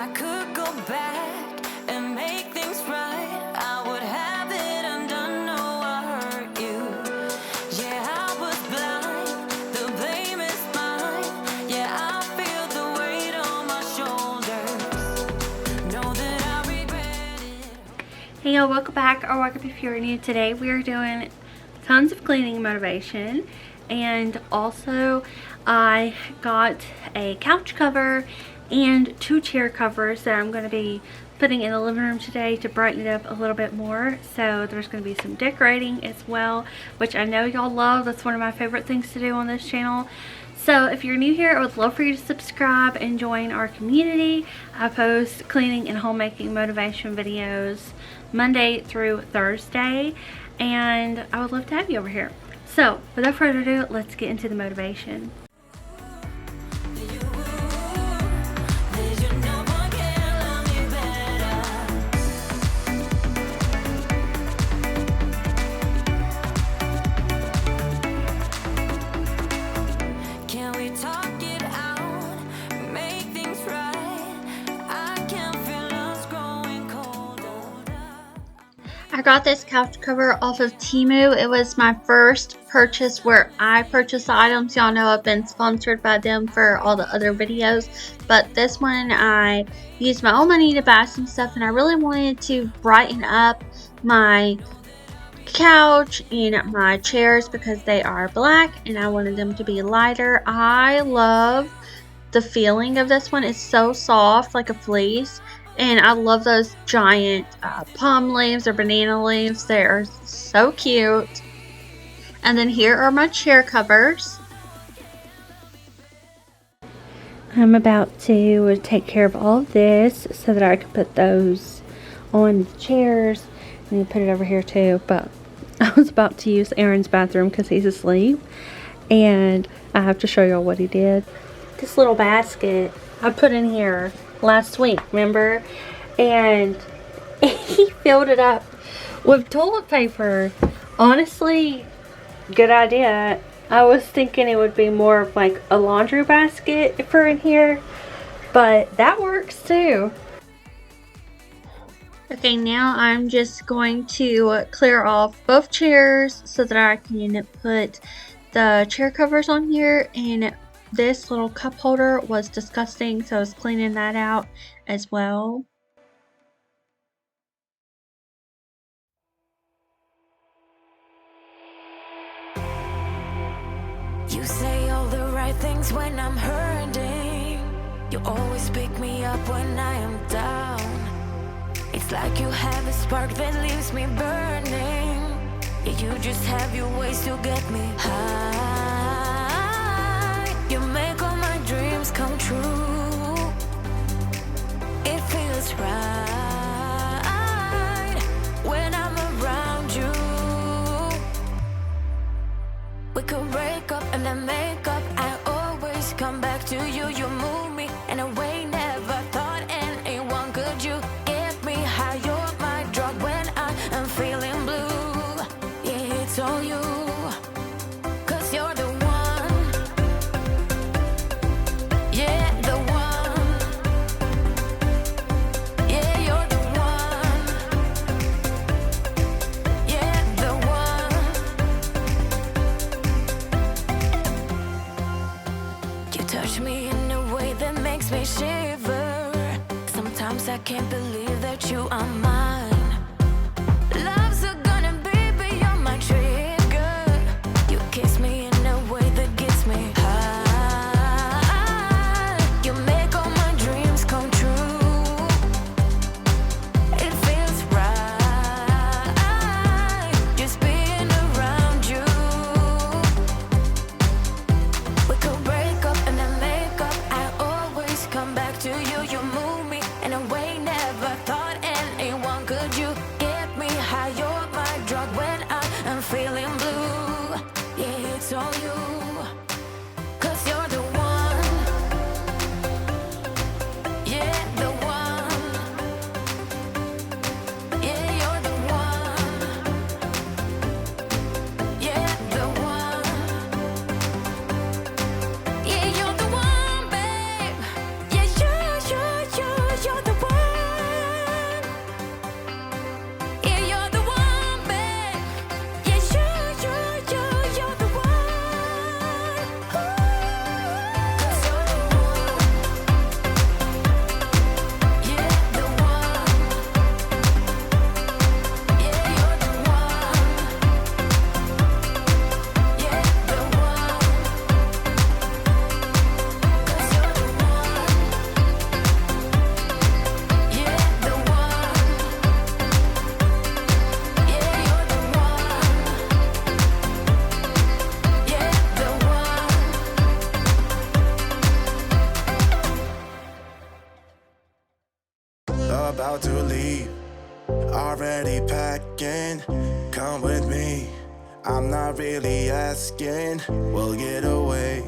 I could go back and make things right, I would have it undone. No, I hurt you. Yeah, I was blind. The blame is mine. Yeah, I feel the weight on my shoulders. Know that I regret it. Hey y'all, welcome back, or welcome if you're new. Today we are doing tons of cleaning motivation, and also I got a couch cover and 2 chair covers that I'm going to be putting in the living room today to brighten it up a little bit more. So there's going to be some decorating as well, which I know y'all love. That's one of my favorite things to do on this channel. So if you're new here, I would love for you to subscribe and join our community. I post cleaning and homemaking motivation videos Monday through Thursday, and I would love to have you over here. So without further ado, let's get into the motivation. I got this couch cover off of Temu. It was my first purchase where I purchased the items. Y'all know I've been sponsored by them for all the other videos, but this one I used my own money to buy some stuff, and I really wanted to brighten up my couch and my chairs because they are black and I wanted them to be lighter. I love the feeling of this one. It's so soft, like a fleece. And I love those giant palm leaves or banana leaves. They are so cute. And then here are my chair covers. I'm about to take care of all of this so that I can put those on the chairs. I'm going to put it over here too. But I was about to use Aaron's bathroom because he's asleep. And I have to show y'all what he did. This little basket I put in here last week, remember? And he filled it up with toilet paper. Honestly, good idea. I was thinking it would be more of like a laundry basket for in here, but that works too. Okay, now I'm just going to clear off both chairs so that I can put the chair covers on here. And this little cup holder was disgusting, so I was cleaning that out as well. You say all the right things when I'm hurting. You always pick me up when I am down. It's like you have a spark that leaves me burning. Yeah, you just have your ways to get me high. You make all my dreams come true. It feels right when I'm around you. We could break up and then make up. I always come back to you. You move me in a way never thought anyone could. You get me high. You're my drug when I am feeling blue. Yeah, it's all you. 'Cause you're the one. Yeah, the one. Yeah, you're the one. Yeah, the one. You touch me in a way that makes me shiver. Sometimes I can't believe that you are mine. Love's a gun and baby, you're my trigger. You kiss me in a way that gets me high. You make all my dreams come true. It feels right just being around you. We could break up and then make up. I always come back to you. You move me in a way never thought anyone could. You get me high. You're my drug when I am feeling blue. Yeah, it's all you. 'Cause you're the one. Yeah, the one. Yeah, you're the one. Yeah, the one. Yeah, you're the one, babe. Yeah, you're about to leave, already packing. Come with me, I'm not really asking. We'll get away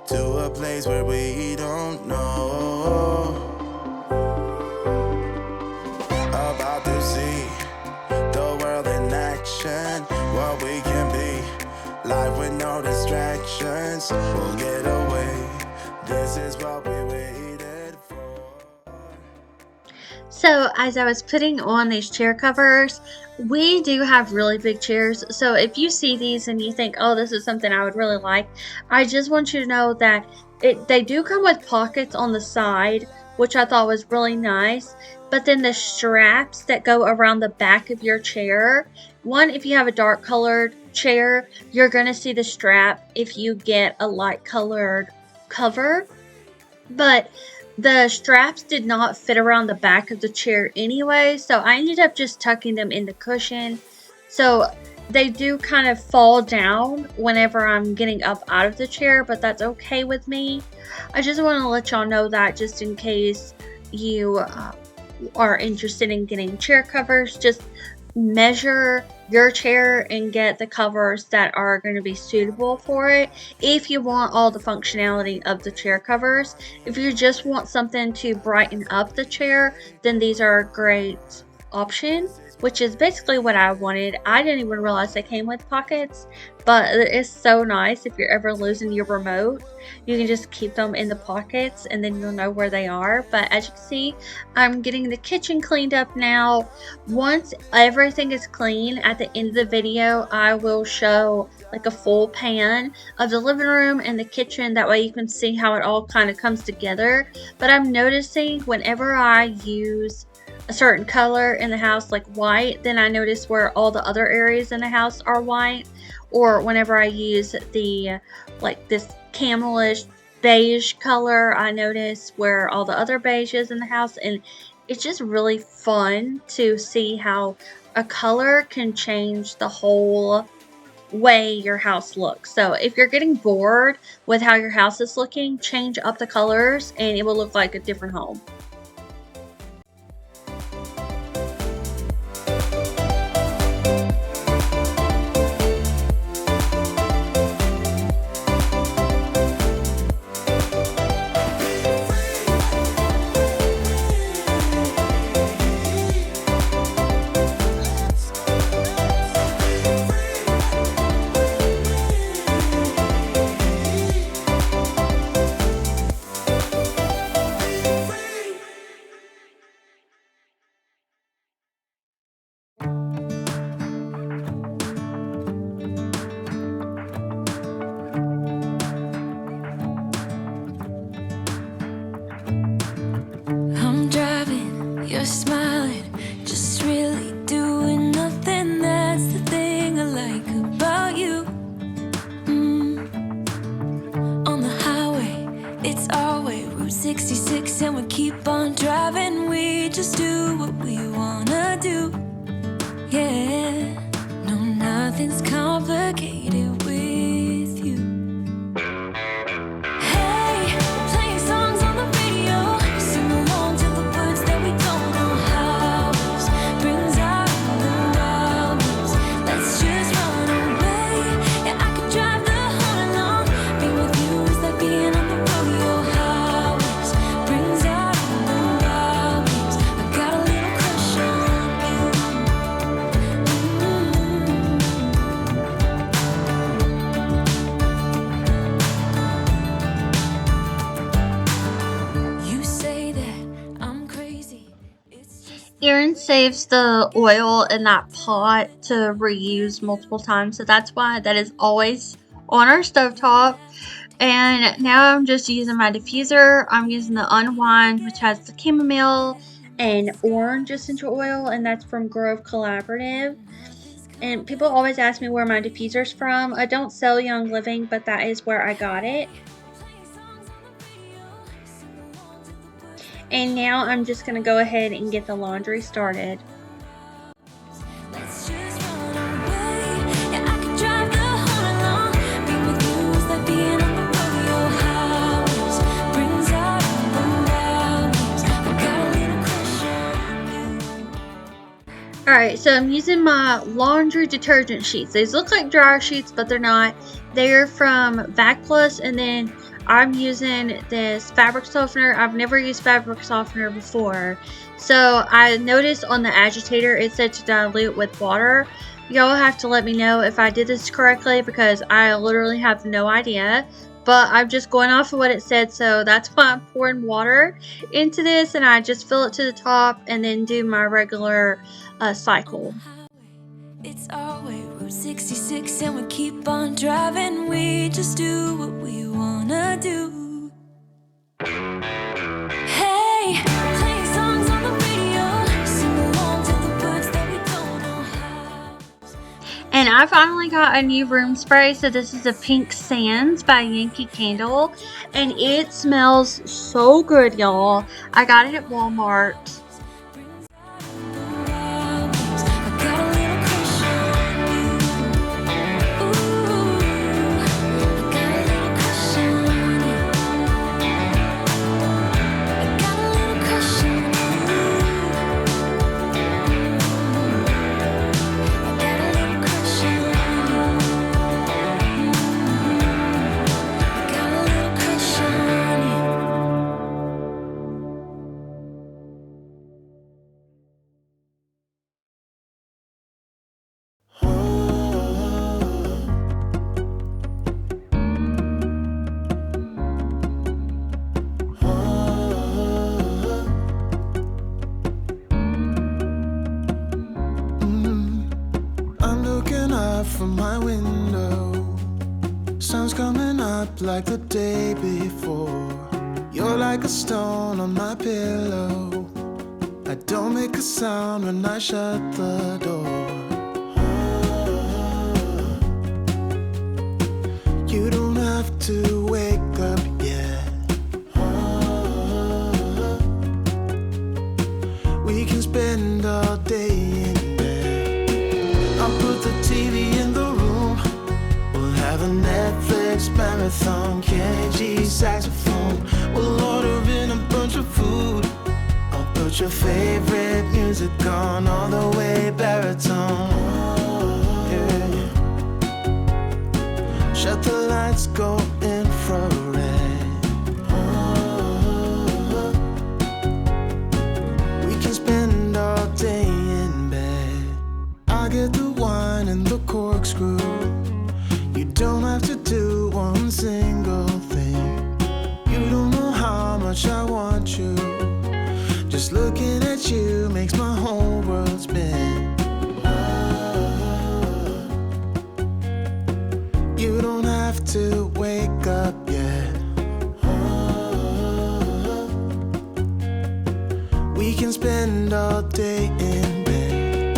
to a place where we don't know. About to see the world in action, what we can be, life with no distractions. We'll get away, this is what we waited for. So as I was putting on these chair covers, we do have really big chairs. So if you see these and you think, oh, this is something I would really like, I just want you to know that they do come with pockets on the side, which I thought was really nice. But then the straps that go around the back of your chair, one, if you have a dark colored chair, you're going to see the strap if you get a light colored cover. But the straps did not fit around the back of the chair anyway, so I ended up just tucking them in the cushion. So they do kind of fall down whenever I'm getting up out of the chair, but that's okay with me. I just want to let y'all know that just in case you are interested in getting chair covers, just measure your chair and get the covers that are going to be suitable for it if you want all the functionality of the chair covers. If you just want something to brighten up the chair, then these are a great option, which is basically what I wanted. I didn't even realize they came with pockets, but it's so nice. If you're ever losing your remote, you can just keep them in the pockets and then you'll know where they are. But as you can see, I'm getting the kitchen cleaned up now. Once everything is clean, at the end of the video, I will show like a full pan of the living room and the kitchen. That way you can see how it all kind of comes together. But I'm noticing whenever I use a certain color in the house, like white, then I notice where all the other areas in the house are white. Or whenever I use the like this camelish beige color, I notice where all the other beige is in the house. And it's just really fun to see how a color can change the whole way your house looks. So if you're getting bored with how your house is looking, change up the colors and it will look like a different home. I'm driving, you're smiling, just really doing nothing. That's the thing I like about you. On the highway, it's our way, Route 66, and we keep on driving. We just do what we wanna do. Yeah, no, nothing's complicated with you. Hey, playing songs on the radio, sing along to the words that we don't know. House brings out the wildness. Let's just run away. Yeah, I could drive the whole along. Being with you is like being on the rodeo. House brings out the wildness. I got a little crush on you. You say that I'm crazy. It's just Erin saves the oil in that pot to reuse multiple times, so that's why that is always on our stovetop. And now I'm just using my diffuser. I'm using the Unwind, which has the chamomile and orange essential oil, and that's from Grove Collaborative. And people always ask me where my diffuser's from. I don't sell Young Living, but that is where I got it. And now I'm just going to go ahead and get the laundry started. let's just run away. Yeah, I could drive the whole along. Being with you is like being on the rodeo. House brings out the wildness. I got a little crush on Alright, so I'm using my laundry detergent sheets. These look like dryer sheets, but they're not. They're from Vac Plus, and then I'm using this fabric softener. I've never used fabric softener before. So I noticed on the agitator it said to dilute with water. Y'all have to let me know if I did this correctly because I literally have no idea. But I'm just going off of what it said, so that's why I'm pouring water into this, and I just fill it to the top and then do my regular cycle. It's our way, Route 66, and we keep on driving. We just do what we wanna do. Hey, playing songs on the radio, sing along to the words that we don't know how. And I finally got a new room spray. So this is a Pink Sands by Yankee Candle, and it smells so good, y'all. I got it at Walmart. From my window, sun's coming up like the day before. You're like a stone on my pillow. I don't make a sound when I shut the door. You don't have to wake up yet. We can spend all day in bed. I'll put the TV in the room. We'll have a Netflix marathon. Kenny G saxophone. We'll order in a bunch of food. I'll put your favorite music on all the way baritone. Yeah. Shut the lights, go infrared. We can spend all day in bed. I get the wine and the corkscrew. You don't have to do one single thing. You don't know how much I want you. Just looking at you makes my whole world spin. You don't have to wake up yet. We can spend all day in bed.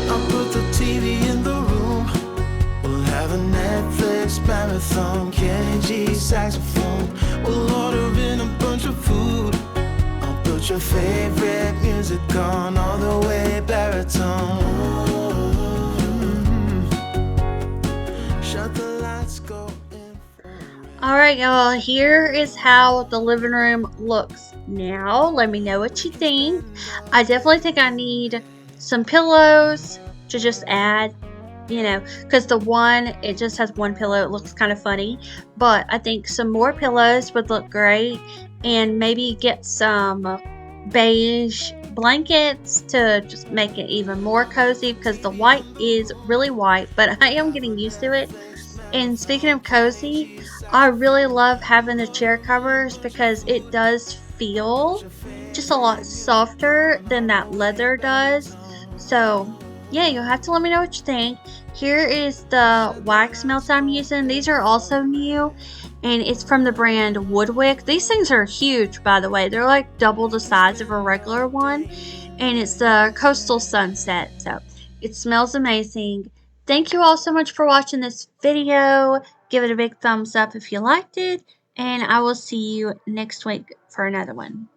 I'll put the TV in the room. We'll have a Netflix marathon. Kenny G saxophone. We'll order in a bunch of food. I'll put your favorite music on all the way baritone. Shut the lights, go infrared. Alright, y'all, here is how the living room looks now. Let me know what you think. I definitely think I need some pillows to just add, you know, because the one, it just has one pillow. It looks kind of funny. But I think some more pillows would look great. And maybe get some beige blankets to just make it even more cozy, because the white is really white, but I am getting used to it. And speaking of cozy, I really love having the chair covers because it does feel just a lot softer than that leather does. So yeah, you'll have to let me know what you think. Here is the wax melts I'm using. These are also new, and it's from the brand Woodwick. These things are huge, by the way. They're like double the size of a regular one, and it's the Coastal Sunset. So it smells amazing. Thank you all so much for watching this video. Give it a big thumbs up if you liked it, and I will see you next week for another one.